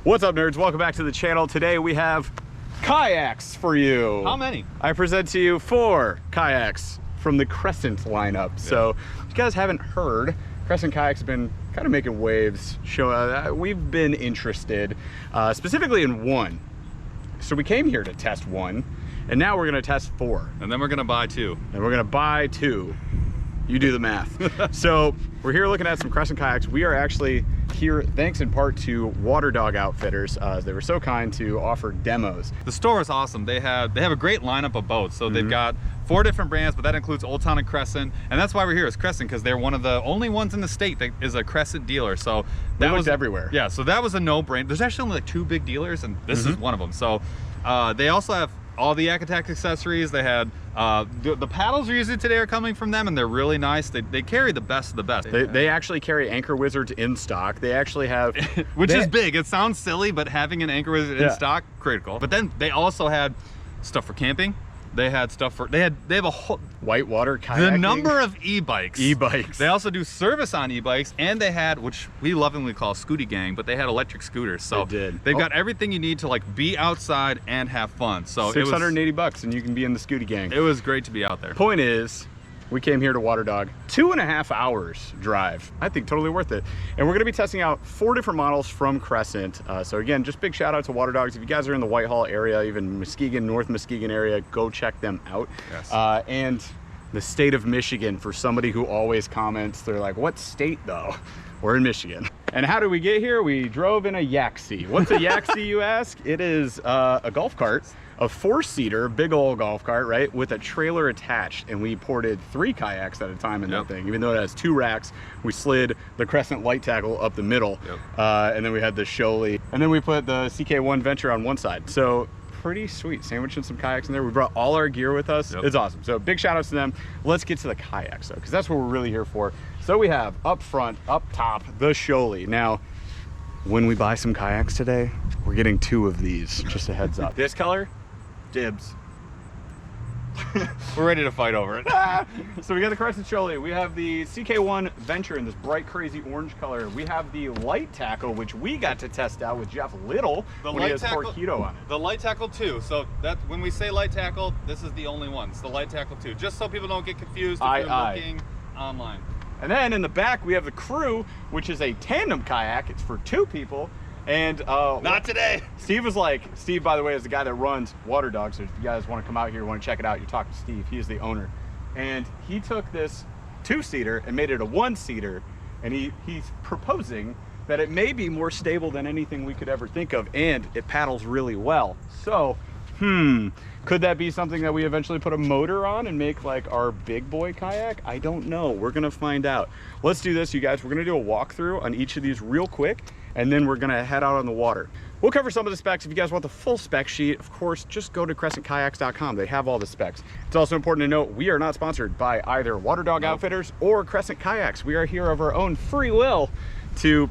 What's up, nerds? Welcome back to the channel. Today we have kayaks for you. How many? I present to you 4 kayaks from the Crescent lineup. Yeah. So if you guys haven't heard, Crescent Kayaks have been kind of making waves. We've been interested specifically in one. So we came here to test one, and now we're gonna test 4. And then we're gonna buy 2. And we're gonna buy 2. You do the math. So we're here looking at some Crescent Kayaks. We are actually here thanks in part to Water Dog Outfitters. They were so kind to offer demos. The store is awesome. They have a great lineup of boats. So they've got 4 different brands, but that includes Old Town and Crescent. And that's why we're here is Crescent, because they're one of the only ones in the state that is a Crescent dealer. So that was everywhere. Yeah, so that was a no-brainer. There's actually only like 2 big dealers, and this is one of them. So they also have all the Yak Attack accessories. They had the paddles we're using today are coming from them, and they're really nice. They carry the best of the best. They actually carry Anchor Wizards in stock. They actually have which is big. It sounds silly, but having an Anchor Wizard in stock, critical. But then they also had stuff for camping. They had stuff for they have a whole whitewater kayaking. The number of e-bikes. They also do service on e-bikes, and they had, which we lovingly call Scooty Gang, but they had electric scooters. So they've got everything you need to like be outside and have fun. So $680 and you can be in the Scooty Gang. It was great to be out there. Point is, we came here to Water Dog, 2.5 hours drive. I think totally worth it. And we're gonna be testing out 4 different models from Crescent. So again, just big shout out to Water Dogs. If you guys are in the Whitehall area, even Muskegon, North Muskegon area, go check them out. Yes. And the state of Michigan, for somebody who always comments, they're like, what state though? We're in Michigan. And how did we get here? We drove in a Yaxie. What's a Yaxie, you ask? It is a golf cart, a 4-seater, big old golf cart, right? With a trailer attached. And we ported 3 kayaks at a time in that thing. Even though it has 2 racks, we slid the Crescent Lite tackle up the middle. And then we had the Shoalie. And then we put the CK1 Venture on one side. So pretty sweet, sandwiching some kayaks in there. We brought all our gear with us. It's awesome. So big shout outs to them. Let's get to the kayaks though, because that's what we're really here for. So we have up front, up top, the Shoalie. Now, when we buy some kayaks today, we're getting 2 of these, just a heads up. This color, dibs. We're ready to fight over it. So we got the Crescent Shoalie. We have the CK1 Venture in this bright, crazy orange color. We have the Lite tackle, which we got to test out with Jeff Little when he has Torpedo on it. The Lite tackle 2. So that when we say Lite tackle, this is the only one. It's the Lite tackle 2. Just so people don't get confused if you're looking online. And then in the back, we have the Crew, which is a tandem kayak. It's for 2 people. And not today. Steve was like, Steve, by the way, is the guy that runs Water Dog. So if you guys want to come out here, want to check it out, you talk to Steve. He is the owner. And he took this 2-seater and made it a 1-seater. And he's proposing that it may be more stable than anything we could ever think of. And it paddles really well. So, could that be something that we eventually put a motor on and make like our big boy kayak? I don't know. We're going to find out. Let's do this, you guys. We're going to do a walkthrough on each of these real quick, and then we're going to head out on the water. We'll cover some of the specs. If you guys want the full spec sheet, of course, just go to crescentkayaks.com. They have all the specs. It's also important to note we are not sponsored by either Water Dog Outfitters or Crescent Kayaks. We are here of our own free will to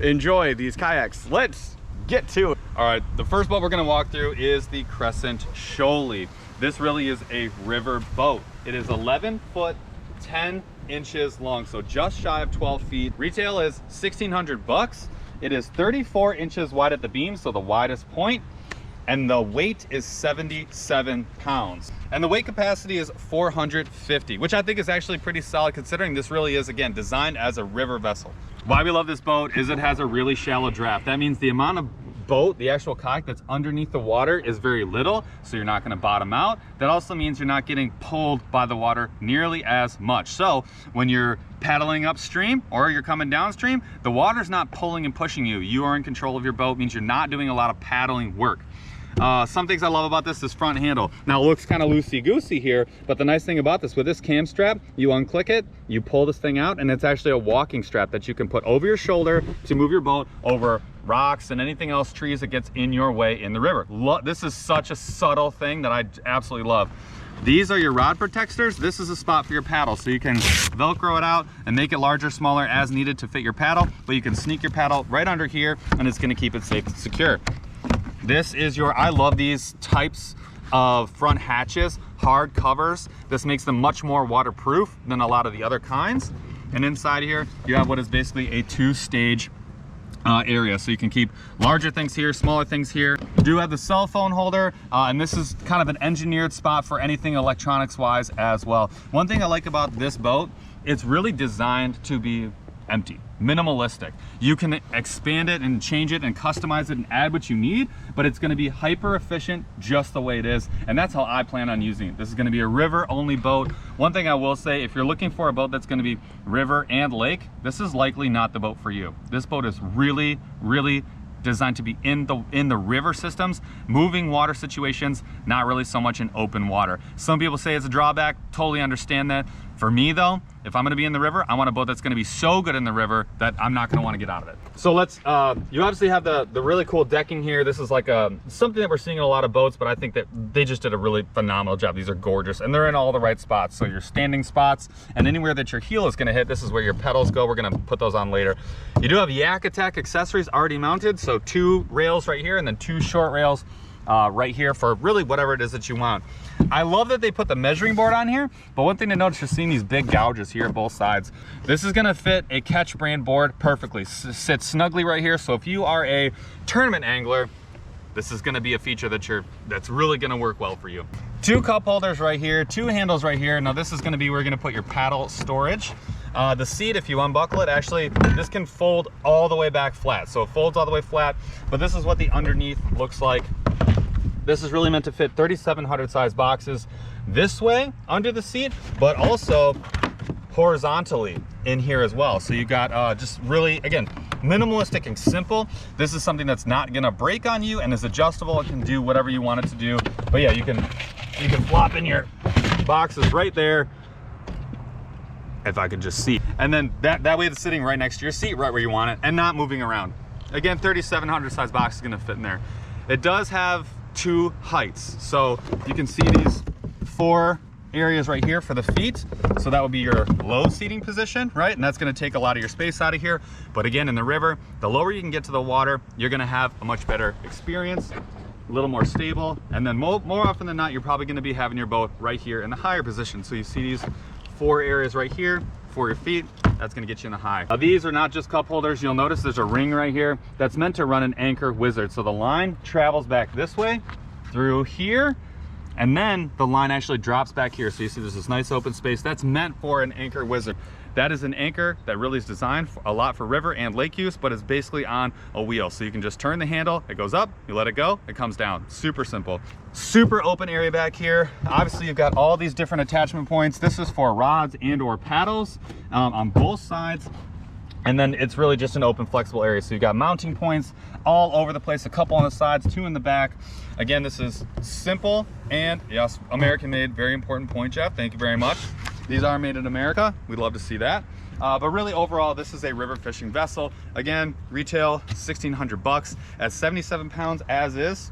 enjoy these kayaks. Let's get to it. All right, the first boat we're gonna walk through is the Crescent Shoalie. This really is a river boat. It is 11 foot, 10 inches long, so just shy of 12 feet. Retail is $1,600. It is 34 inches wide at the beam, so the widest point, and the weight is 77 pounds. And the weight capacity is 450, which I think is actually pretty solid considering this really is, again, designed as a river vessel. Why we love this boat is it has a really shallow draft. That means the amount of boat, the actual kayak that's underneath the water is very little, so you're not gonna bottom out. That also means you're not getting pulled by the water nearly as much. So when you're paddling upstream or you're coming downstream, the water's not pulling and pushing you. You are in control of your boat, means you're not doing a lot of paddling work. Some things I love about this is front handle. Now it looks kind of loosey-goosey here, but the nice thing about this, with this cam strap, you unclick it, you pull this thing out, and it's actually a walking strap that you can put over your shoulder to move your boat over rocks and anything else, trees that gets in your way in the river. This is such a subtle thing that I absolutely love. These are your rod protectors. This is a spot for your paddle, so you can Velcro it out and make it larger, smaller as needed to fit your paddle, but you can sneak your paddle right under here and it's gonna keep it safe and secure. This is your, I love these types of front hatches, hard covers. This makes them much more waterproof than a lot of the other kinds. And inside here, you have what is basically a 2-stage area, so you can keep larger things here, smaller things here. You do have the cell phone holder, and this is kind of an engineered spot for anything electronics wise as well. One thing I like about this boat, it's really designed to be empty, minimalistic. You can expand it and change it and customize it and add what you need, but it's going to be hyper efficient just the way it is, and that's how I plan on using it. This is going to be a river only boat. One thing I will say, if you're looking for a boat that's going to be river and lake, this is likely not the boat for you. This boat is really designed to be in the river systems, moving water situations, not really so much in open water. Some people say it's a drawback, totally understand that. For me though, if I'm gonna be in the river, I want a boat that's gonna be so good in the river that I'm not gonna wanna get out of it. So let's, you obviously have the really cool decking here. This is like something that we're seeing in a lot of boats, but I think that they just did a really phenomenal job. These are gorgeous and they're in all the right spots. So your standing spots and anywhere that your heel is gonna hit, this is where your pedals go. We're gonna put those on later. You do have Yak Attack accessories already mounted. So 2 rails right here and then 2 short rails right here for really whatever it is that you want. I love that they put the measuring board on here, but one thing to notice, you're seeing these big gouges here both sides. This is gonna fit a Catch brand board perfectly. Sits snugly right here, so if you are a tournament angler, this is gonna be a feature that's really gonna work well for you. 2 cup holders right here, 2 handles right here. Now this is gonna be where you're gonna put your paddle storage. The seat, if you unbuckle it, actually, this can fold all the way back flat. So it folds all the way flat, but this is what the underneath looks like. This is really meant to fit 3,700 size boxes this way under the seat, but also horizontally in here as well. So you got just really, again, minimalistic and simple. This is something that's not gonna break on you and is adjustable. It can do whatever you want it to do. But yeah, you can flop in your boxes right there. If I could just see. And then that way it's sitting right next to your seat, right where you want it, and not moving around. Again, 3,700 size box is gonna fit in there. It does have 2 heights. So you can see these 4 areas right here for the feet. So that would be your low seating position, right? And that's gonna take a lot of your space out of here. But again, in the river, the lower you can get to the water, you're gonna have a much better experience, a little more stable. And then more often than not, you're probably gonna be having your boat right here in the higher position. So you see these 4 areas right here for your feet. That's gonna get you in the high. Now, these are not just cup holders. You'll notice there's a ring right here that's meant to run an anchor wizard. So the line travels back this way through here, and then the line actually drops back here. So you see there's this nice open space that's meant for an anchor wizard. That is an anchor that really is designed a lot for river and lake use, but it's basically on a wheel. So you can just turn the handle, it goes up, you let it go, it comes down. Super simple. Super open area back here. Obviously you've got all these different attachment points. This is for rods and or paddles on both sides. And then it's really just an open flexible area. So you've got mounting points all over the place, a couple on the sides, 2 in the back. Again, this is simple and yes, American made. Very important point, Jeff. Thank you very much. These are made in America. We'd love to see that. But really overall, this is a river fishing vessel. Again, retail 1,600 bucks at 77 pounds as is.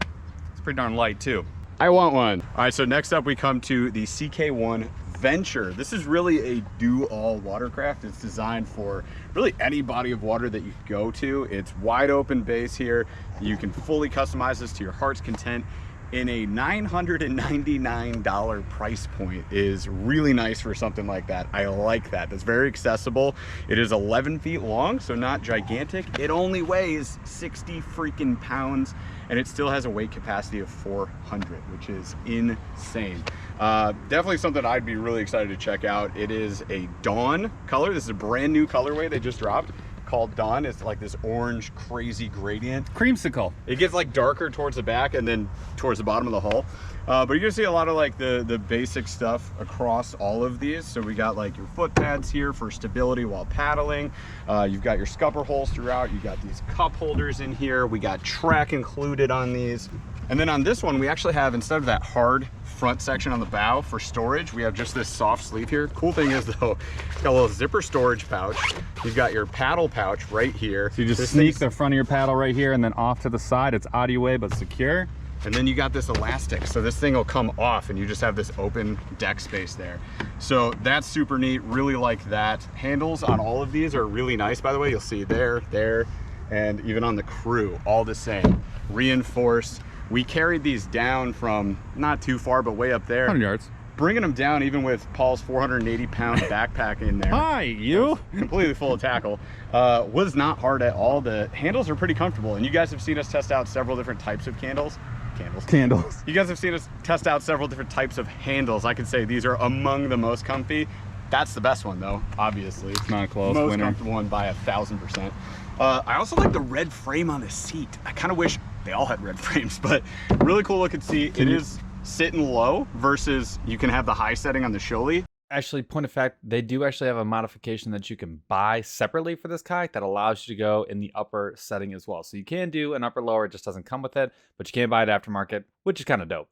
It's pretty darn light too. I want one. All right, so next up we come to the CK1 Venture. This is really a do-all watercraft. It's designed for really any body of water that you go to. It's wide open base here. You can fully customize this to your heart's content. In a $999 price point is really nice for something like that. I like that. That's very accessible. It is 11 feet long, so not gigantic. It only weighs 60 freaking pounds, and it still has a weight capacity of 400, which is insane. Definitely something I'd be really excited to check out. It is a Dawn color. This is a brand new colorway they just dropped, called Dawn. It's like this orange crazy gradient. Creamsicle. It gets like darker towards the back and then towards the bottom of the hull. But you're gonna see a lot of like the basic stuff across all of these. So we got like your foot pads here for stability while paddling. You've got your scupper holes throughout. You got these cup holders in here. We got track included on these. And then on this one, we actually have, instead of that hard front section on the bow for storage, we have just this soft sleeve here. Cool thing is though, it's got a little zipper storage pouch. You've got your paddle pouch right here. So you just sneak the front of your paddle right here, and then off to the side, it's out of your way but secure. And then you got this elastic, so this thing will come off and you just have this open deck space there. So that's super neat, really like that. Handles on all of these are really nice, by the way. You'll see there, and even on the crew, all the same. Reinforced. We carried these down from not too far, but way up there. 100 yards. bringing them down even with Paul's 480-pound backpack in there. Hi, you. Completely full of tackle. Was not hard at all. The handles are pretty comfortable, and you guys have seen us test out several different types of candles. You guys have seen us test out several different types of handles. I can say these are among the most comfy. That's the best one though, obviously. It's not a close most winner. comfortable one by 1000%. I also like the red frame on the seat. I kind of wish they all had red frames, but really cool looking seat. It is sitting low versus you can have the high setting on the Shoalie. Actually, point of fact, they do actually have a modification that you can buy separately for this kayak that allows you to go in the upper setting as well. So you can do an upper lower, it just doesn't come with it, but you can buy it aftermarket, which is kind of dope.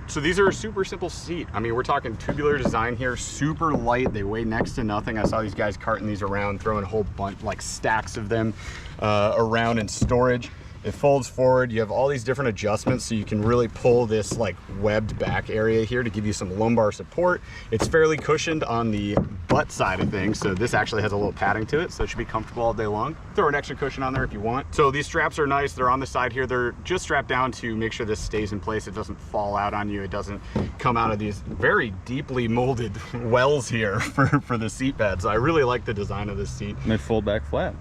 So these are a super simple seat. I mean, we're talking tubular design here, super light. They weigh next to nothing. I saw these guys carting these around, throwing a whole bunch, like stacks of them around in storage. It folds forward. You have all these different adjustments so you can really pull this like webbed back area here to give you some lumbar support. It's fairly cushioned on the butt side of things, so this actually has a little padding to it, so it should be comfortable all day long. Throw an extra cushion on there if you want. So these straps are nice. They're on the side here. They're just strapped down to make sure this stays in place. It doesn't fall out on you. It doesn't come out of these very deeply molded wells here for the seat bed. So I really like the design of this seat. And they fold back flat.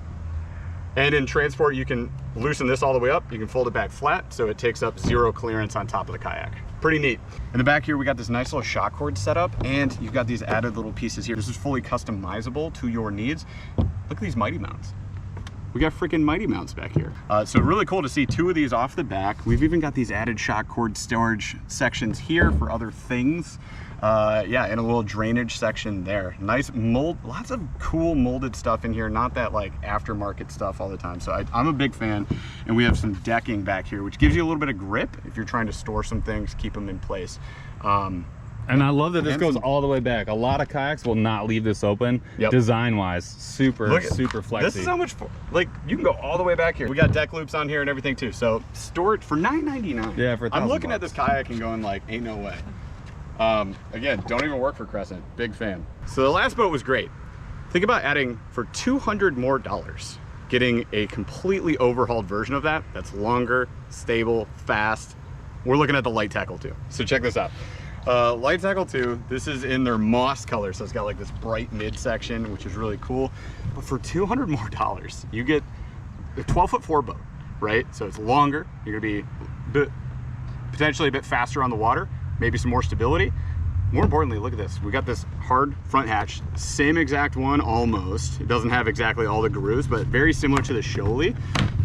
And in transport, you can loosen this all the way up. You can fold it back flat, so it takes up zero clearance on top of the kayak. Pretty neat. In the back here, we got this nice little shock cord set up, and you've got these added little pieces here. This is fully customizable to your needs. Look at these mighty mounts. We got freaking mighty mounts back here. So really cool to see two of these off the back. We've even got these added shock cord storage sections here for other things. Yeah, and a little drainage section there. Nice mold, lots of cool molded stuff in here, not that like aftermarket stuff all the time. So I'm a big fan. And we have some decking back here, which gives you a little bit of grip if you're trying to store some things, keep them in place. And I love that this goes all the way back. A lot of kayaks will not leave this open. Yep. Design-wise, super flexy. This is how much, like, you can go all the way back here. We got deck loops on here and everything too. So store it for $9.99. Yeah, for $1,000. I'm looking at this kayak and going like, ain't no way. Again, don't even work for Crescent. Big fan. So the last boat was great. Think about adding for $200 more, getting a completely overhauled version of that. That's longer, stable, fast. We're looking at the Lite Tackle 2. So check this out. Lite Tackle 2, this is in their moss color, so it's got like this bright midsection, which is really cool. But for $200 more, you get a 12'4" boat, right? So it's longer. You're gonna be potentially a bit faster on the water, maybe some more stability. More importantly, look at this. We got this hard front hatch, same exact one almost. It doesn't have exactly all the grooves, but very similar to the Shoalie.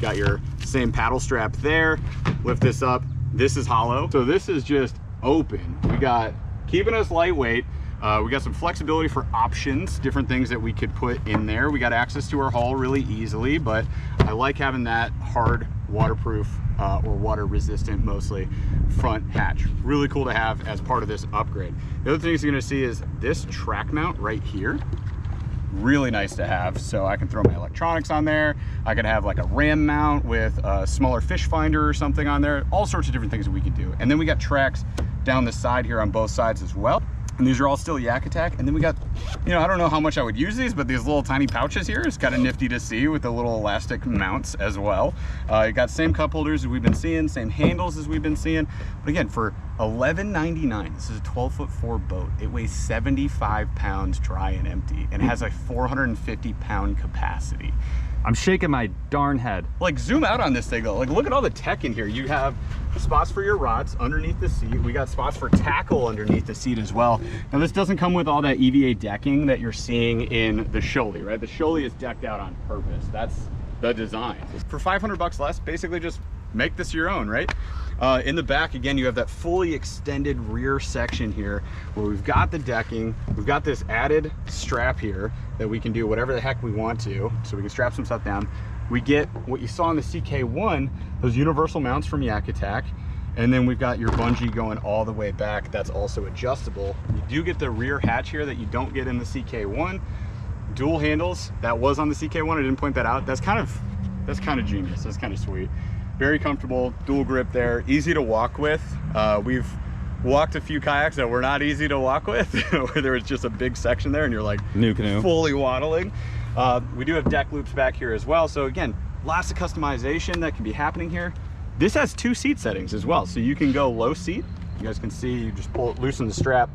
Got your same paddle strap there. Lift this up. This is hollow. So this is just open. We got, keeping us lightweight. We got some flexibility for options, different things that we could put in there. We got access to our hull really easily, but I like having that hard waterproof or water resistant mostly front hatch. Really cool to have as part of this upgrade. The other thing you're gonna see is this track mount right here. Really nice to have. So I can throw my electronics on there. I could have like a ram mount with a smaller fish finder or something on there. All sorts of different things that we could do. And then we got tracks down the side here on both sides as well. And these are all still Yak Attack. And then we got, you know, I don't know how much I would use these, but these little tiny pouches here is kind of nifty to see with the little elastic mounts as well. You got same cup holders as we've been seeing, same handles as we've been seeing. But again, for $11.99, this is a 12'4" boat. It weighs 75 pounds dry and empty and has a 450-pound capacity. I'm shaking my darn head. Like, zoom out on this thing though. Like, look at all the tech in here. You have spots for your rods underneath the seat. We got spots for tackle underneath the seat as well. Now, this doesn't come with all that EVA decking that you're seeing in the Shoalie, right? The Shoalie is decked out on purpose. That's the design. For 500 bucks less, basically just make this your own, right? In the back, again, you have that fully extended rear section here where we've got the decking. We've got this added strap here that we can do whatever the heck we want to. So we can strap some stuff down. We get what you saw in the CK1, those universal mounts from Yak Attack. And then we've got your bungee going all the way back. That's also adjustable. You do get the rear hatch here that you don't get in the CK1. Dual handles, that was on the CK1. I didn't point that out. That's kind of genius. That's kind of sweet. Very comfortable, dual grip there, easy to walk with. We've walked a few kayaks that were not easy to walk with, where there was just a big section there and you're like New canoe. Fully waddling. We do have deck loops back here as well. So again, lots of customization that can be happening here. This has 2 seat settings as well. So you can go low seat. You guys can see, you just pull it, loosen the strap.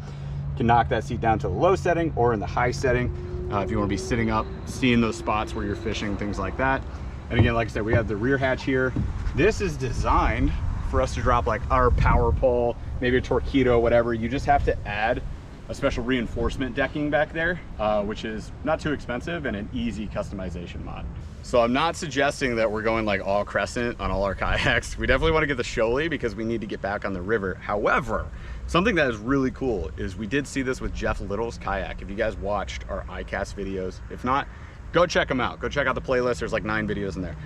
can knock that seat down to the low setting or in the high setting if you want to be sitting up, seeing those spots where you're fishing, things like that. And again, like I said, we have the rear hatch here. This is designed for us to drop like our power pole, maybe a torpedo, whatever. You just have to add a special reinforcement decking back there, which is not too expensive and an easy customization mod. So I'm not suggesting that we're going like all Crescent on all our kayaks. We definitely want to get the Shoalie because we need to get back on the river. However, something that is really cool is we did see this with Jeff Little's kayak. If you guys watched our iCast videos, if not, go check them out. Go check out the playlist. There's like 9 videos in there.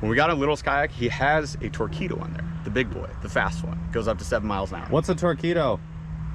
When we got on Little's kayak, he has a Torpedo on there, the big boy, the fast one. Goes up to 7 miles an hour. What's a Torpedo?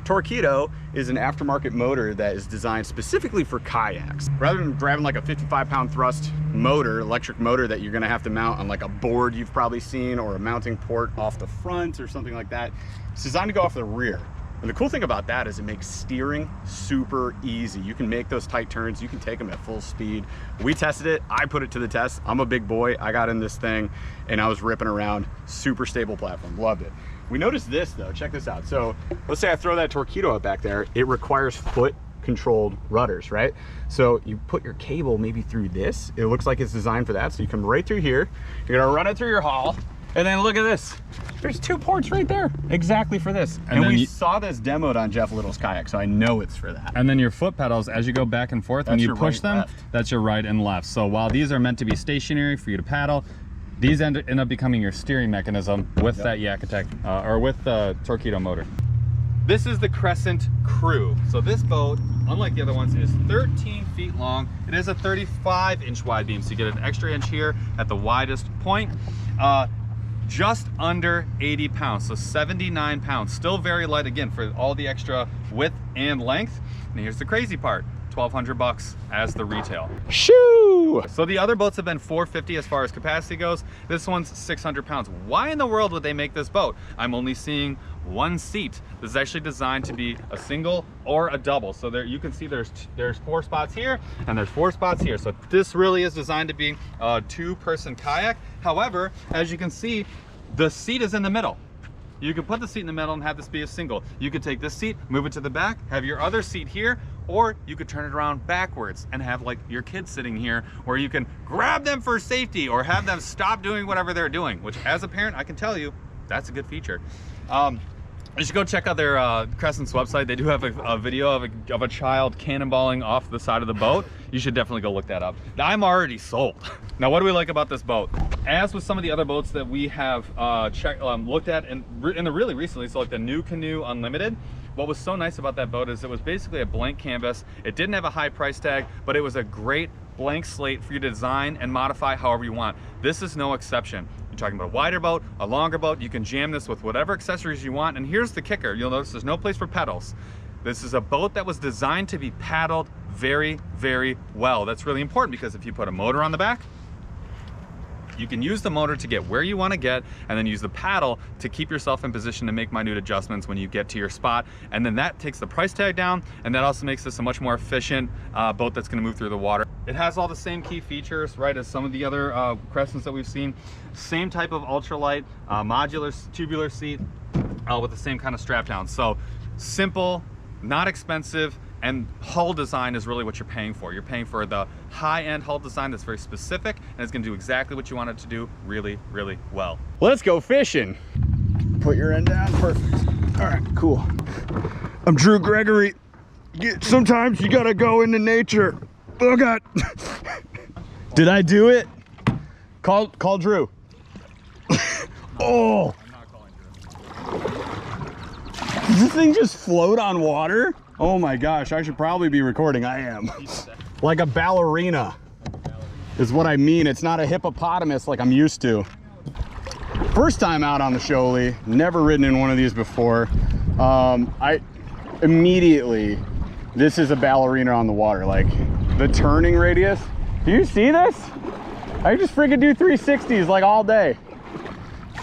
Torpedo is an aftermarket motor that is designed specifically for kayaks. Rather than grabbing like a 55-pound thrust motor, electric motor that you're gonna have to mount on like a board you've probably seen, or a mounting port off the front or something like that, it's designed to go off the rear. And the cool thing about that is it makes steering super easy. You can make those tight turns, you can take them at full speed. We tested it, I put it to the test. I'm a big boy, I got in this thing and I was ripping around. Super stable platform, loved it. We noticed this though, check this out. So let's say I throw that Torpedo up back there, it requires foot controlled rudders, right? So you put your cable maybe through this, it looks like it's designed for that. So you come right through here, you're gonna run it through your hull, and then look at this. There's 2 ports right there, exactly for this. And we saw this demoed on Jeff Little's kayak, so I know it's for that. And then your foot pedals, as you go back and forth, when you push them, that's your right and left. So while these are meant to be stationary for you to paddle, these end up becoming your steering mechanism with that Yak Attack, or with the Torpedo motor. This is the Crescent Crew. So this boat, unlike the other ones, is 13 feet long. It is a 35-inch wide beam, so you get an extra inch here at the widest point. Just under 80 pounds, so 79 pounds. Still very light, again, for all the extra width and length. And here's the crazy part. $1,200 as the retail. Shoo! So the other boats have been $450 as far as capacity goes. This one's 600 pounds. Why in the world would they make this boat? I'm only seeing 1 seat. This is actually designed to be a single or a double. So there you can see there's 4 spots here and there's 4 spots here. So this really is designed to be a 2-person kayak. However, as you can see, the seat is in the middle. You can put the seat in the middle and have this be a single. You could take this seat, move it to the back, have your other seat here, or you could turn it around backwards and have like your kids sitting here, where you can grab them for safety or have them stop doing whatever they're doing, which as a parent, I can tell you, that's a good feature. You should go check out their Crescent's website. They do have a video of a child cannonballing off the side of the boat. You should definitely go look that up. I'm already sold. Now, what do we like about this boat? As with some of the other boats that we have looked at in the really recently, so like the NuCanoe Unlimited, what was so nice about that boat is it was basically a blank canvas. It didn't have a high price tag, but it was a great blank slate for you to design and modify however you want. This is no exception. You're talking about a wider boat, a longer boat, you can jam this with whatever accessories you want. And here's the kicker, you'll notice there's no place for pedals. This is a boat that was designed to be paddled very, very well. That's really important because if you put a motor on the back, you can use the motor to get where you want to get, and then use the paddle to keep yourself in position to make minute adjustments when you get to your spot. And then that takes the price tag down, and that also makes this a much more efficient boat that's going to move through the water. It has all the same key features, right, as some of the other Crescents that we've seen. Same type of ultralight, modular tubular seat with the same kind of strap down. So simple, not expensive, and hull design is really what you're paying for. You're paying for the high-end hull design that's very specific, and it's gonna do exactly what you want it to do really, really well. Let's go fishing. Put your end down, perfect. All right, cool. I'm Drew Gregory. Sometimes you gotta go into nature. Oh God. Did I do it? Call Drew. Oh. I'm not calling Drew. Does this thing just float on water? Oh my gosh, I should probably be recording. I am. Like a ballerina is what I mean. It's not a hippopotamus like I'm used to. First time out on the Shoalie, never ridden in one of these before. This is a ballerina on the water. Like the turning radius. Do you see this? I just freaking do 360s like all day.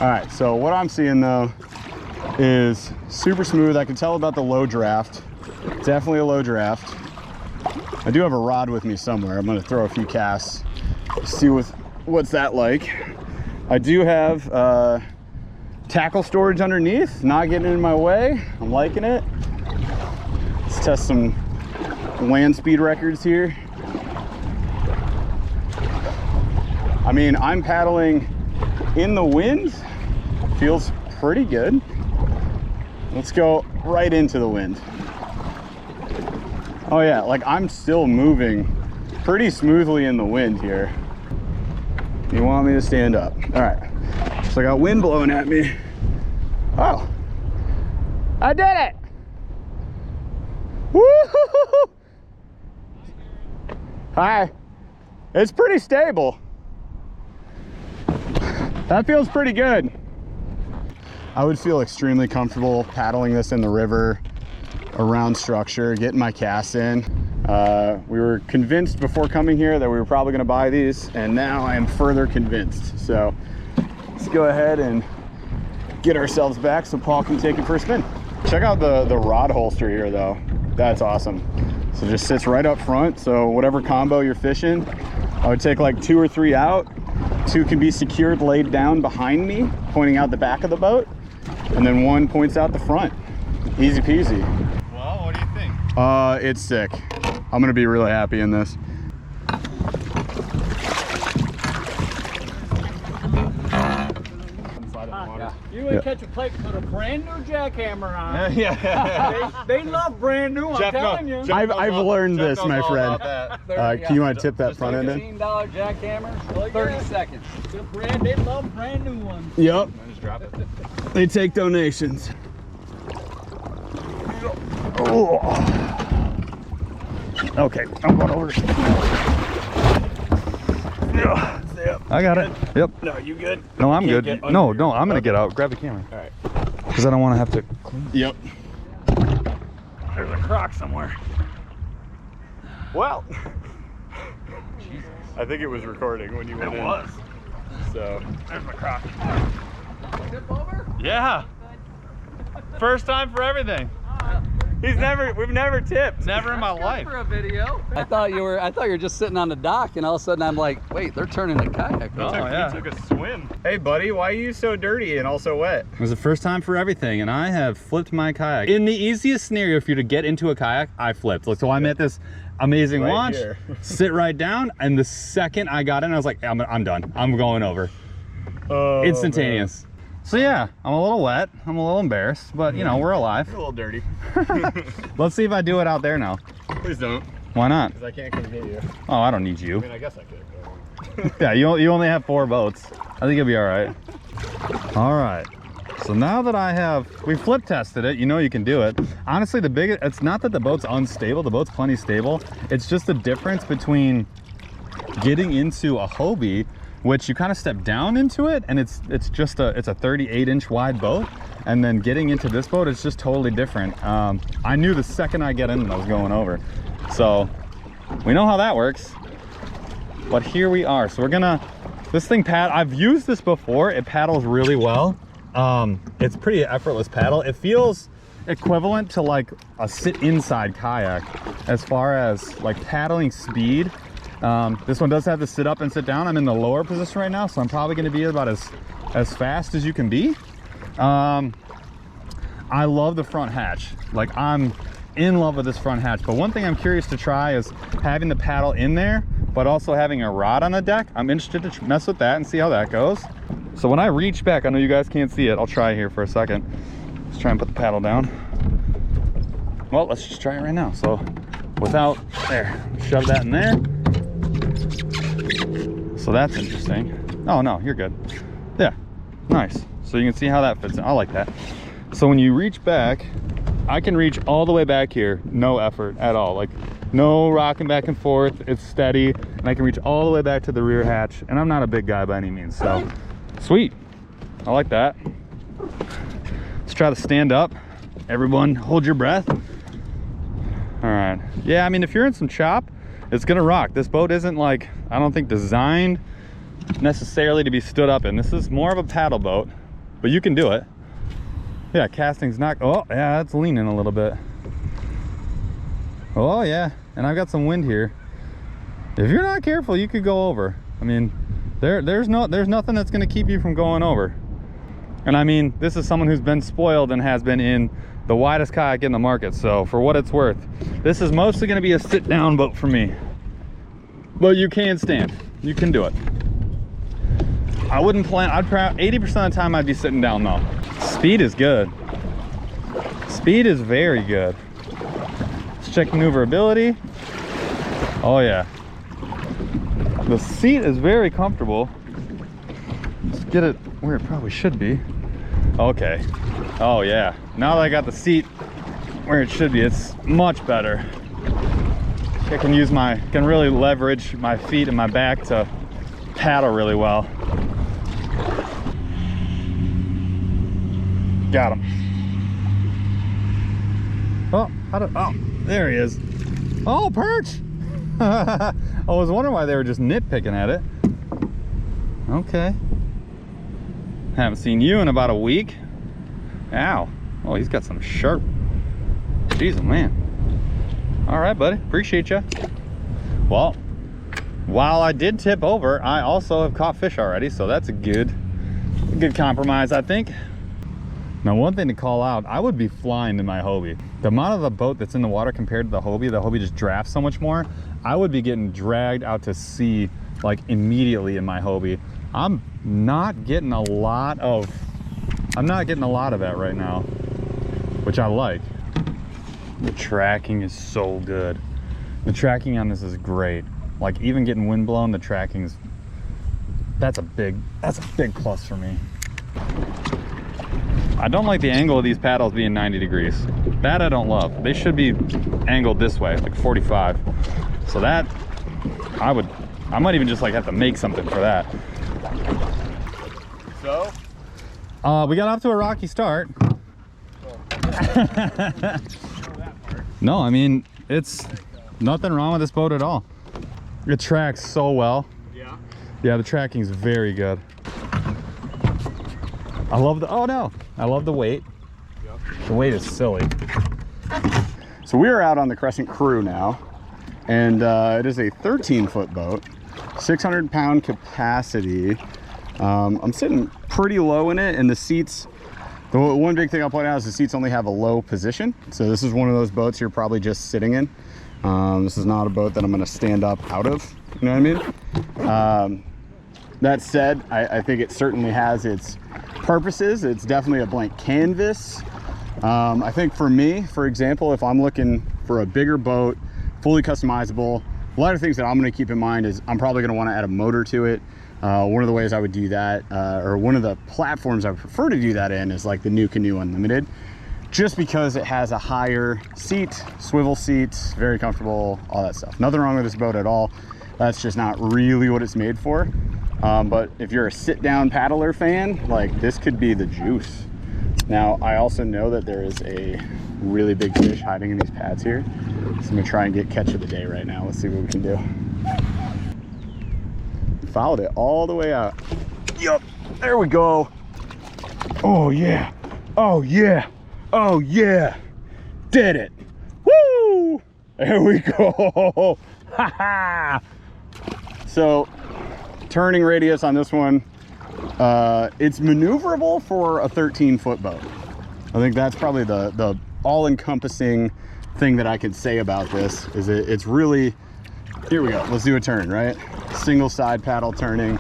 All right, so what I'm seeing though is super smooth. I can tell about the low draft. Definitely a low draft. I do have a rod with me somewhere. I'm gonna throw a few casts, see what's that like. I do have tackle storage underneath, not getting in my way. I'm liking it. Let's test some land speed records here. I mean, I'm paddling in the wind. Feels pretty good. Let's go right into the wind. Oh yeah, like I'm still moving pretty smoothly in the wind here. You want me to stand up? All right, so I got wind blowing at me. Oh, I did it! Woo-hoo-hoo-hoo. Hi, it's pretty stable. That feels pretty good. I would feel extremely comfortable paddling this in the river, around structure, getting my casts in. We were convinced before coming here that we were probably gonna buy these, and now I am further convinced. So let's go ahead and get ourselves back so Paul can take it for a spin. Check out the rod holster here though. That's awesome. So it just sits right up front. So whatever combo you're fishing, I would take like 2 or 3 out. 2 can be secured, laid down behind me, pointing out the back of the boat. And then 1 points out the front. Easy peasy. Well, what do you think? It's sick. I'm gonna be really happy in this. You ain't catch a plate with a brand new jackhammer on. Yeah. They love brand new, I'm telling you. I've learned this, my friend. Can you want to tip that front end in? $15 jackhammer, 30 seconds. They love brand new ones. Yep. Just drop it. They take donations. Oh. Okay, I'm going over. I got it. Yep. No, you good? No, I'm good. No, I'm gonna get out. Grab the camera. All right. Because I don't want to have to. Yep. There's a croc somewhere. Well, I think it was recording when you went in. It was. So there's my croc. Tip over? Yeah. First time for everything. We've never tipped. Never in my life. For a video. I thought you were just sitting on the dock, and all of a sudden I'm like, wait, they're turning the kayak. Oh, yeah. You took a swim. Hey buddy, why are you so dirty and also wet? It was the first time for everything, and I have flipped my kayak. In the easiest scenario for you to get into a kayak, I flipped. Like, so I'm at this amazing Right launch, here. sit right down, and the second I got in, I was like, I'm done. I'm going over. Oh, Instantaneous. Man. So yeah, I'm a little wet. I'm a little embarrassed, but you know, we're alive. You're a little dirty. Let's see if I do it out there now. Please don't. Why not? Because I can't come get you. Oh, I don't need you. I mean, I guess I could. Yeah, you only have 4 boats. I think it'll be all right. All right. So now that we flip tested it, you know you can do it. Honestly, it's not that the boat's unstable. The boat's plenty stable. It's just the difference between getting into a Hobie, which you kind of step down into it, and it's a 38-inch wide boat, and then getting into this boat, it's just totally different. I knew the second I get in that I was going over. So we know how that works. But here we are. So this thing I've used this before. It paddles really well. It's pretty effortless paddle. It feels equivalent to like a sit inside kayak as far as like paddling speed. This one does have to sit up and sit down. I'm in the lower position right now, so I'm probably going to be about as fast as you can be. I love the front hatch. Like, I'm in love with this front hatch. But one thing I'm curious to try is having the paddle in there, but also having a rod on the deck. I'm interested to mess with that and see how that goes. So when I reach back, I know you guys can't see it. I'll try here for a second. Let's try and put the paddle down. Well, let's just try it right now. So there, shove that in there. So that's interesting. Oh no, you're good. Yeah, nice. So you can see how that fits in. I like that. So when you reach back, I can reach all the way back here, no effort at all. Like, no rocking back and forth. It's steady, and I can reach all the way back to the rear hatch. And I'm not a big guy by any means, so sweet. I like that. Let's try to stand up. Everyone, hold your breath. All right. Yeah, I mean, if you're in some chop, it's gonna rock. This boat isn't like, I don't think designed necessarily to be stood up in. This is more of a paddle boat, but you can do it. Yeah, casting's not, oh yeah, it's leaning a little bit. Oh yeah, and I've got some wind here. If you're not careful, you could go over. I mean, there's nothing that's gonna keep you from going over. And I mean, this is someone who's been spoiled and has been in the widest kayak in the market. So for what it's worth, this is mostly going to be a sit down boat for me. But you can stand, you can do it. I wouldn't plan, 80% of the time I'd be sitting down though. Speed is good. Speed is very good. Let's check maneuverability. Oh yeah. The seat is very comfortable. Let's get it where it probably should be. Okay. Oh yeah. Now that I got the seat where it should be, it's much better. I can really leverage my feet and my back to paddle really well. Got him. Oh, there he is. Oh, perch! I was wondering why they were just nitpicking at it. Okay. Haven't seen you in about a week. Ow. Oh, he's got some sharp. Jeez, man. All right, buddy. Appreciate you. Well, while I did tip over, I also have caught fish already, so that's a good compromise, I think. Now, one thing to call out, I would be flying in my Hobie. The amount of the boat that's in the water compared to the Hobie just drafts so much more. I would be getting dragged out to sea like immediately in my Hobie. I'm not getting a lot of that right now, which I like. The tracking is so good. The tracking on this is great. Like even getting wind blown, the tracking's, that's a big plus for me. I don't like the angle of these paddles being 90 degrees. That I don't love. They should be angled this way, like 45. So that, I might even just like have to make something for that. So? We got off to a rocky start. No, I mean, it's nothing wrong with this boat at all. It tracks so well. Yeah? Yeah, the tracking's very good. I love the, oh no, I love the weight. Yep. The weight is silly. So we are out on the Crescent Crew now, and it is a 13-foot boat, 600-pound capacity. I'm sitting pretty low in it, and the seats, the one big thing I'll point out is the seats only have a low position. So this is one of those boats you're probably just sitting in. This is not a boat that I'm gonna stand up out of, you know what I mean? That said, I think it certainly has its purposes. It's definitely a blank canvas. I think for me, for example, if I'm looking for a bigger boat, fully customizable, a lot of things that I'm going to keep in mind is I'm probably going to want to add a motor to it. One of the ways I would do that, or one of the platforms I prefer to do that in, is like the Knuklehed Unlimited, just because it has a higher seat, swivel seats, very comfortable, all that stuff. Nothing wrong with this boat at all. That's just not really what it's made for. But if you're a sit-down paddler fan, like this could be the juice. Now, I also know that there is a really big fish hiding in these pads here. So I'm gonna try and get catch of the day right now. Let's see what we can do. Followed it all the way out. Yup, there we go. Oh yeah, oh yeah, oh yeah. Did it. Woo! There we go. Ha ha! So, turning radius on this one, it's maneuverable for a 13-foot boat. I think that's probably the all-encompassing thing that I can say about this, is it's really, here we go, let's do a turn, right? Single side paddle turning,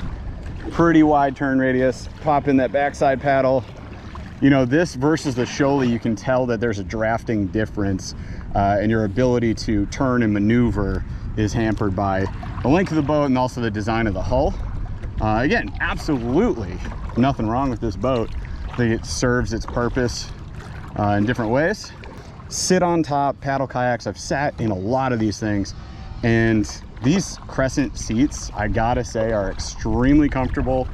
pretty wide turn radius, pop in that backside paddle. You know, this versus the Shoalie, you can tell that there's a drafting difference, and your ability to turn and maneuver is hampered by the length of the boat and also the design of the hull. Again, absolutely nothing wrong with this boat. I think it serves its purpose in different ways. Sit on top, paddle kayaks. I've sat in a lot of these things, and these Crescent seats, I gotta say, are extremely comfortable.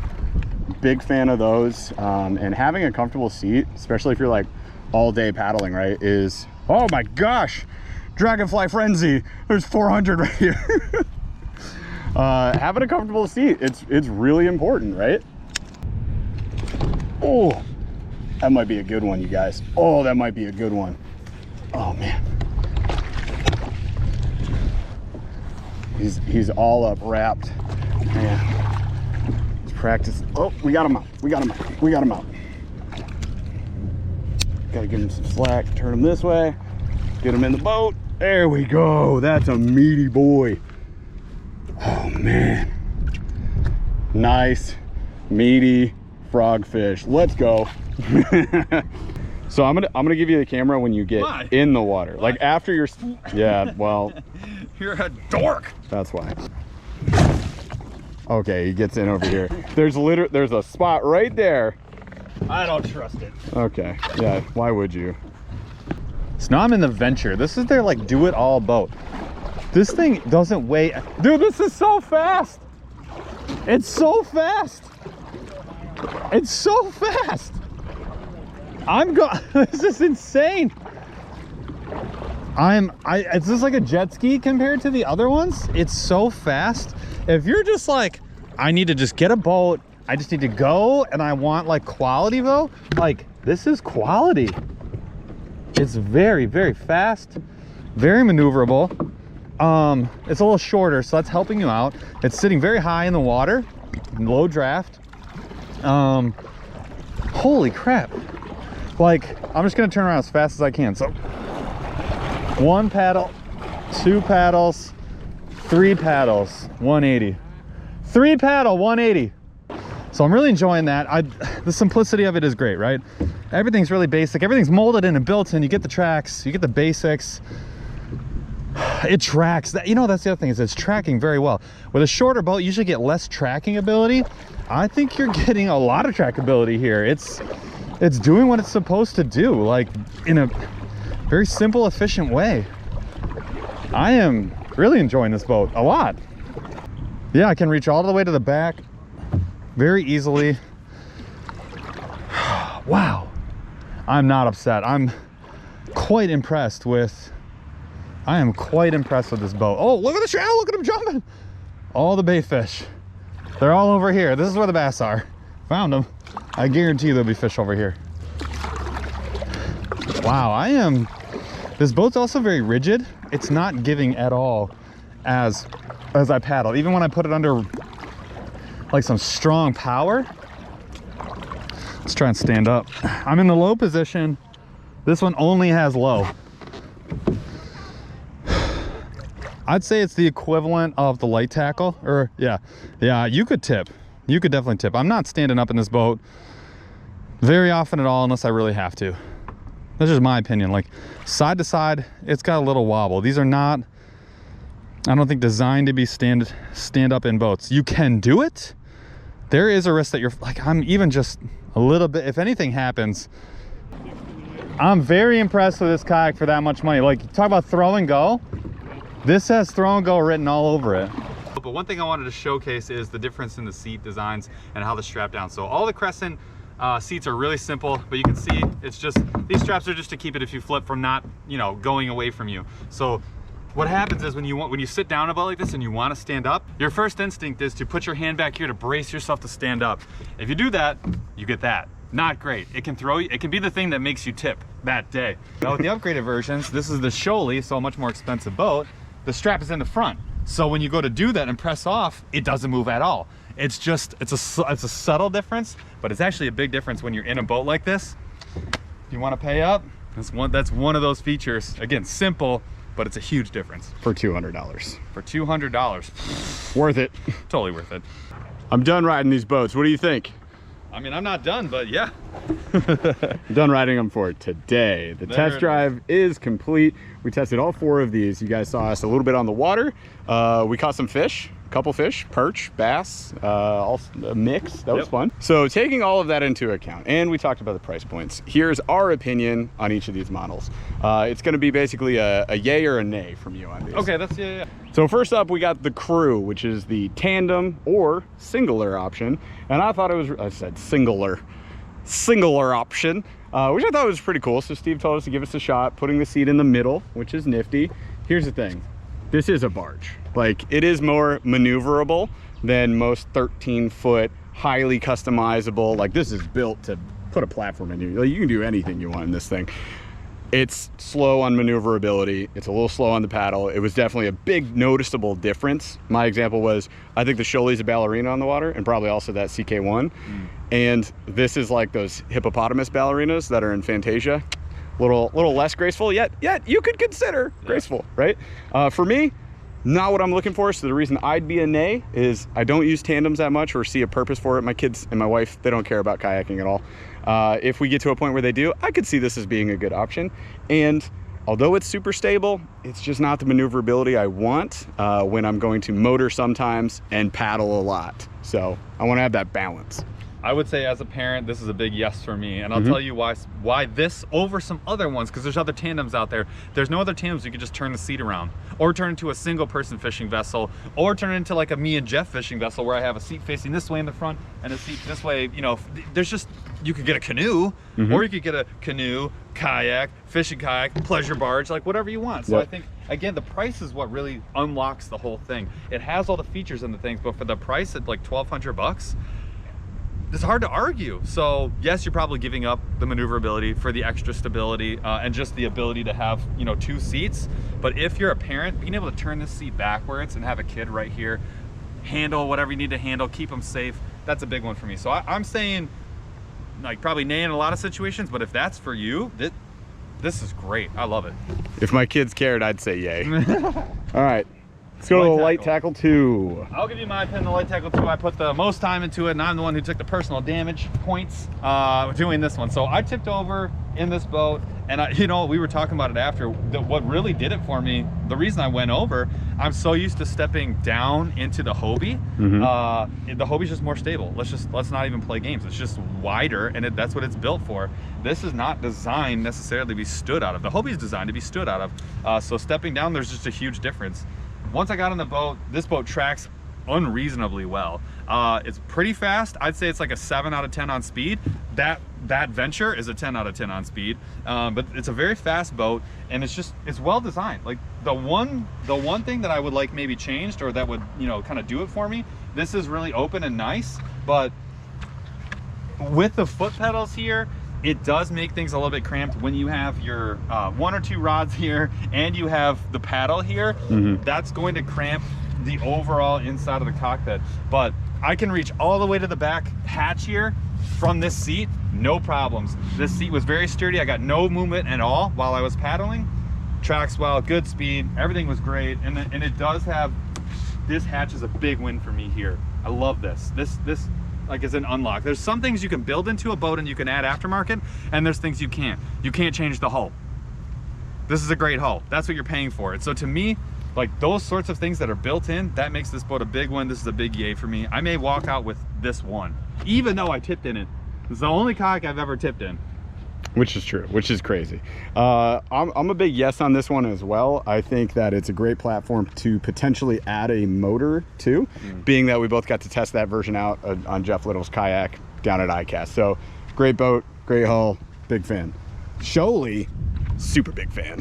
Big fan of those. And having a comfortable seat, especially if you're like all day paddling, right, is, oh my gosh, Dragonfly Frenzy, there's 400 right here. Having a comfortable seat, it's really important, right? Oh, that might be a good one, you guys. Oh, that might be a good one. Oh man, he's all up wrapped, man. Let's practice. Oh, we got him out, we got him out, we got him out. Gotta give him some slack, turn him this way, get him in the boat. There we go. That's a meaty boy. Oh man. Nice, meaty frogfish. Let's go. So I'm gonna give you the camera when you get in the water. Like after you're, yeah, well. You're a dork. That's why. Okay, he gets in over here. There's a spot right there. I don't trust it. Okay, yeah, why would you? So now I'm in the Venture. This is their like do it all boat. This thing doesn't weigh. Dude, this is so fast. It's so fast. It's so fast. This is insane. It's just like a jet ski compared to the other ones. It's so fast. If you're just like, I need to just get a boat, I just need to go and I want like quality though, like this is quality. It's very, very fast, very maneuverable. It's a little shorter, so that's helping you out. It's sitting very high in the water, low draft. Holy crap. Like, I'm just gonna turn around as fast as I can. So, 1 paddle, 2 paddles, 3 paddles, 180. 3 paddle, 180. So I'm really enjoying that. The simplicity of it is great, right? Everything's really basic. Everything's molded in and built in. You get the tracks, you get the basics. It tracks. That's the other thing, is it's tracking very well. With a shorter boat, you usually get less tracking ability. I think you're getting a lot of trackability here. It's doing what it's supposed to do, like in a very simple, efficient way. I am really enjoying this boat a lot. Yeah, I can reach all the way to the back very easily. Wow. I'm not upset. I am quite impressed with this boat. Oh, look at the shell, look at them jumping. All the bait fish. They're all over here. This is where the bass are. Found them. I guarantee there'll be fish over here. Wow, this boat's also very rigid. It's not giving at all as I paddle. Even when I put it under like some strong power. Let's try and stand up. I'm in the low position. This one only has low. I'd say it's the equivalent of the light tackle, or yeah, you could tip. You could definitely tip. I'm not standing up in this boat very often at all unless I really have to. That's just my opinion. Like side to side, it's got a little wobble. These are not, I don't think, designed to be stand up in boats. You can do it. There is a risk that you're like, I'm even just a little bit, if anything happens. I'm very impressed with this kayak for that much money. Like, talk about throw and go. This has throw and go written all over it. But one thing I wanted to showcase is the difference in the seat designs and how the strap down. So all the Crescent seats are really simple, but you can see it's just, these straps are just to keep it if you flip from not, going away from you. So what happens is when you sit down in a boat like this and you want to stand up, your first instinct is to put your hand back here to brace yourself to stand up. If you do that, you get that. Not great. It can throw you, it can be the thing that makes you tip that day. Now with the upgraded versions, this is the Shoalie, so a much more expensive boat. The strap is in the front. So when you go to do that and press off, it doesn't move at all. It's a subtle difference, but it's actually a big difference when you're in a boat like this. If you want to pay up, that's one of those features. Again, simple, but it's a huge difference. For $200. For $200. Worth it. Totally worth it. I'm done riding these boats. What do you think? I mean, I'm not done, but yeah. I'm done riding them for today. The test drive is complete. We tested all 4 of these. You guys saw us a little bit on the water. We caught some fish, a couple fish, perch, bass, a mix. That was fun. So taking all of that into account, and we talked about the price points, here's our opinion on each of these models. It's going to be basically a yay or a nay from you on these. Okay, that's yeah. So first up, we got the Crew, which is the tandem or singular option. And I thought it was, I said singular option, which I thought was pretty cool. So Steve told us to give us a shot, putting the seat in the middle, which is nifty. Here's the thing. This is a barge. Like, it is more maneuverable than most 13-foot, highly customizable. Like, this is built to put a platform in here. Like, you can do anything you want in this thing. It's slow on maneuverability. It's a little slow on the paddle. It was definitely a big noticeable difference. My example was, I think the Shoalie's a ballerina on the water, and probably also that CK1. And this is like those hippopotamus ballerinas that are in Fantasia. little less graceful, yet you could consider graceful, right? For me, not what I'm looking for. So the reason I'd be a nay is I don't use tandems that much or see a purpose for it. My kids and my wife, they don't care about kayaking at all. If we get to a point where they do, I could see this as being a good option. And although it's super stable, it's just not the maneuverability I want when I'm going to motor sometimes and paddle a lot. So I want to have that balance. I would say as a parent, this is a big yes for me. And I'll tell you why this over some other ones, because there's other tandems out there. There's no other tandems you can just turn the seat around or turn into a single person fishing vessel or turn it into like a me and Jeff fishing vessel where I have a seat facing this way in the front and a seat this way. You know, there's just, you could get a canoe or you could get a canoe, kayak, fishing kayak, pleasure barge, like whatever you want. So I think, again, the price is what really unlocks the whole thing. It has all the features and the things, but for the price at like $1,200, it's hard to argue. So yes, you're probably giving up the maneuverability for the extra stability and just the ability to have, you know, 2 seats. But if you're a parent, being able to turn this seat backwards and have a kid right here, handle whatever you need to handle, keep them safe, that's a big one for me. So I'm saying like probably nay in a lot of situations, but if that's for you, this is great. I love it. If my kids cared, I'd say yay. All right. Let's go to the Lite Tackle 2. I'll give you my opinion. The Lite Tackle 2, I put the most time into it, and I'm the one who took the personal damage points doing this one. So I tipped over in this boat, and you know, we were talking about it after. What really did it for me, the reason I went over, I'm so used to stepping down into the Hobie. The Hobie's just more stable. Let's not even play games. It's just wider, and that's what it's built for. This is not designed necessarily to be stood out of. The Hobie's designed to be stood out of. So stepping down, there's just a huge difference. Once I got on the boat, this boat tracks unreasonably well. It's pretty fast. I'd say it's like a 7 out of 10 on speed. That Venture is a 10 out of 10 on speed. But it's a very fast boat, and it's well designed. Like the one thing that I would like maybe changed, or that would, you know, kind of do it for me, this is really open and nice, but with the foot pedals here, it does make things a little bit cramped when you have your 1 or 2 rods here and you have the paddle here. That's going to cramp the overall inside of the cockpit. But I can reach all the way to the back hatch here from this seat, no problems. This seat was very sturdy. I got no movement at all while I was paddling. Tracks well, good speed, everything was great. And it does have, this hatch is a big win for me here. I love this. This like is an unlock. There's some things you can build into a boat and you can add aftermarket, and there's things you can't. You can't change the hull. This is a great hull. That's what you're paying for it. So to me, like those sorts of things that are built in, that makes this boat a big one. This is a big yay for me. I may walk out with this one, even though I tipped in it. It's the only kayak I've ever tipped in. Which is true, which is crazy. I'm a big yes on this one as well. I think that it's a great platform to potentially add a motor to, being that we both got to test that version out on Jeff Little's kayak down at ICAST. So great boat, great hull, big fan. Shoalie, super big fan.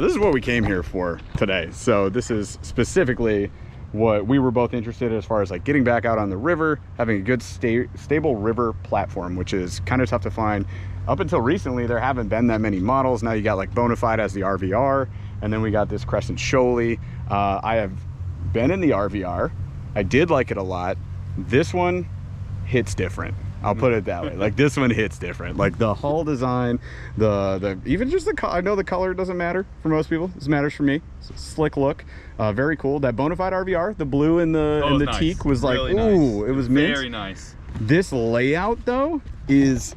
This is what we came here for today. So this is specifically what we were both interested in as far as like getting back out on the river, having a good stable river platform, which is kind of tough to find. Up until recently, there haven't been that many models. Now you got like Bonafide as the RVR, and then we got this Crescent Shoalie. I have been in the RVR. I did like it a lot. This one hits different. I'll put it that way. Like this one hits different. Like the hull design, the even just the color. I know the color doesn't matter for most people. This matters for me. It's a slick look, very cool. That Bonafide RVR, the blue and the nice. teak was like, really ooh, nice. It was mint. Very nice. This layout though it's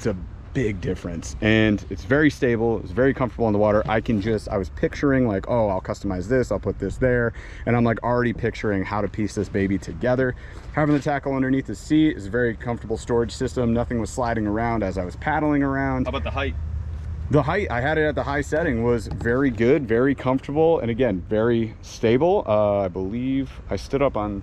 a big difference, and it's very stable. It's very comfortable in the water. I was picturing like, oh, I'll customize this, I'll put this there, and I'm like already picturing how to piece this baby together. Having the tackle underneath the seat is a very comfortable storage system. Nothing was sliding around as I was paddling around. How about the height? The height, I had it at the high setting, was very good, very comfortable, and again, very stable. I believe I stood up on,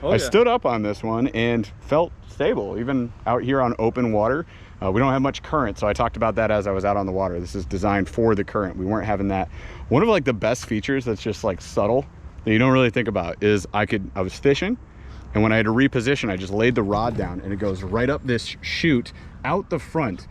I stood up on this one and felt stable, even out here on open water. We don't have much current, so I talked about that as I was out on the water. This is designed for the current. We weren't having that. One of like the best features that's just like subtle that you don't really think about is I was fishing, and when I had to reposition, I just laid the rod down and it goes right up this chute out the front.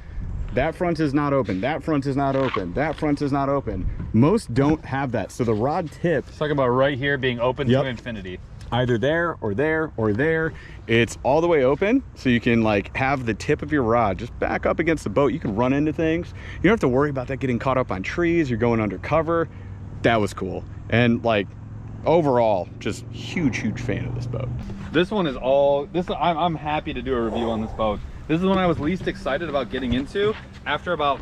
That front is not open. That front is not open. That front is not open. Most don't have that. So the rod tip. Let's talk about right here being open to infinity. either there or there or there. It's all the way open, so you can like have the tip of your rod just back up against the boat. You can run into things. You don't have to worry about that getting caught up on trees. You're going undercover. That was cool. And like overall, just huge fan of this boat. This one is all this. I'm happy to do a review on this boat. This is one I was least excited about getting into. After about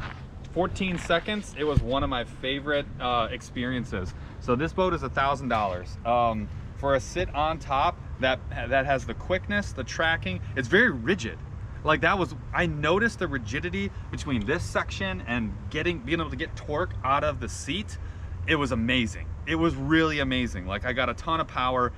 14 seconds, it was one of my favorite experiences. So this boat is $1,000 for a sit on top that has the quickness, the tracking. It's very rigid. Like that was, I noticed the rigidity between this section and being able to get torque out of the seat. It was amazing. It was really amazing. Like I got a ton of power.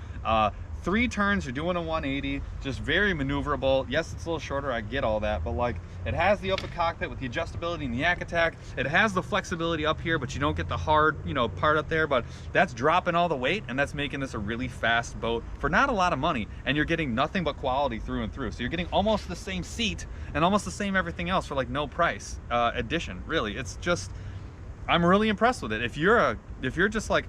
3 turns, you're doing a 180, just very maneuverable. Yes, it's a little shorter, I get all that, but like it has the open cockpit with the adjustability and the yak attack. It has the flexibility up here, but you don't get the hard, you know, part up there, but that's dropping all the weight, and that's making this a really fast boat for not a lot of money, and you're getting nothing but quality through and through. So you're getting almost the same seat and almost the same everything else for like no price addition, really. It's just, I'm really impressed with it. If you're just like,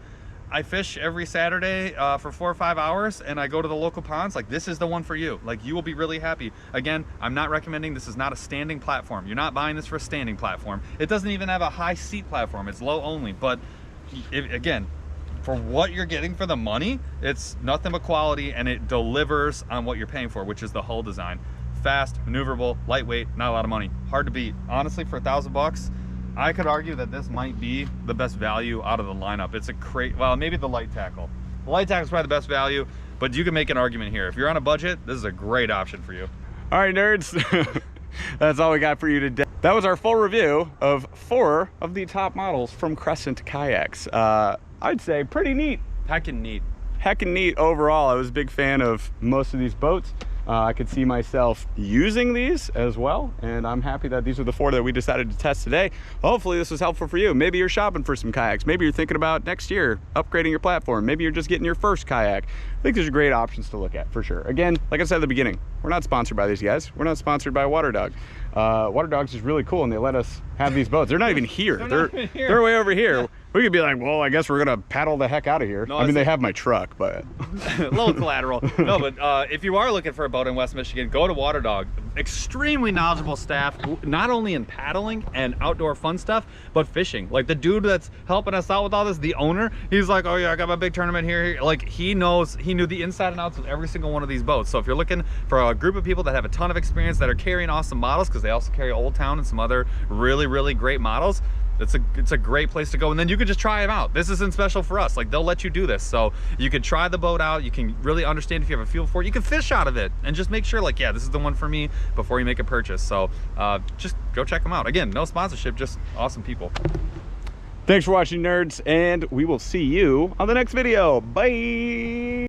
I fish every Saturday for 4 or 5 hours and I go to the local ponds, like this is the one for you. Like you will be really happy. Again, I'm not recommending, this is not a standing platform. You're not buying this for a standing platform. It doesn't even have a high seat platform. It's low only, but again, for what you're getting for the money, it's nothing but quality, and it delivers on what you're paying for, which is the hull design. Fast, maneuverable, lightweight, not a lot of money. Hard to beat. Honestly, for $1,000, I could argue that this might be the best value out of the lineup. It's a well, maybe the light tackle. The light tackle is probably the best value, but you can make an argument here. If you're on a budget, this is a great option for you. All right, nerds, that's all we got for you today. That was our full review of 4 of the top models from Crescent Kayaks. I'd say pretty neat. Heckin' neat. Heckin' neat overall. I was a big fan of most of these boats. I could see myself using these as well, and I'm happy that these are the 4 that we decided to test today. Hopefully this was helpful for you. Maybe you're shopping for some kayaks. Maybe you're thinking about next year upgrading your platform. Maybe you're just getting your first kayak. I think these are great options to look at for sure. Again, like I said at the beginning, we're not sponsored by these guys. We're not sponsored by Water Dog. Water Dog's is really cool, and they let us have these boats. They're not even here. They're way over here. We could be like, well, I guess we're gonna paddle the heck out of here. No, I mean, they have my truck, but a little collateral. No, but if you are looking for a boat in West Michigan, go to Water Dog. Extremely knowledgeable staff, not only in paddling and outdoor fun stuff, but fishing. Like the dude that's helping us out with all this, the owner, he's like, oh yeah, I got my big tournament here. Like he knew the inside and outs of every single one of these boats. So if you're looking for a group of people that have a ton of experience, that are carrying awesome models, because they also carry Old Town and some other really great models, it's a great place to go. And then you could just try them out. This isn't special for us. Like they'll let you do this, so you can try the boat out. You can really understand if you have a feel for it. You can fish out of it and just make sure, like, yeah, this is the one for me before you make a purchase. So just go check them out. Again, no sponsorship, just awesome people. Thanks for watching, nerds, and we will see you on the next video. Bye.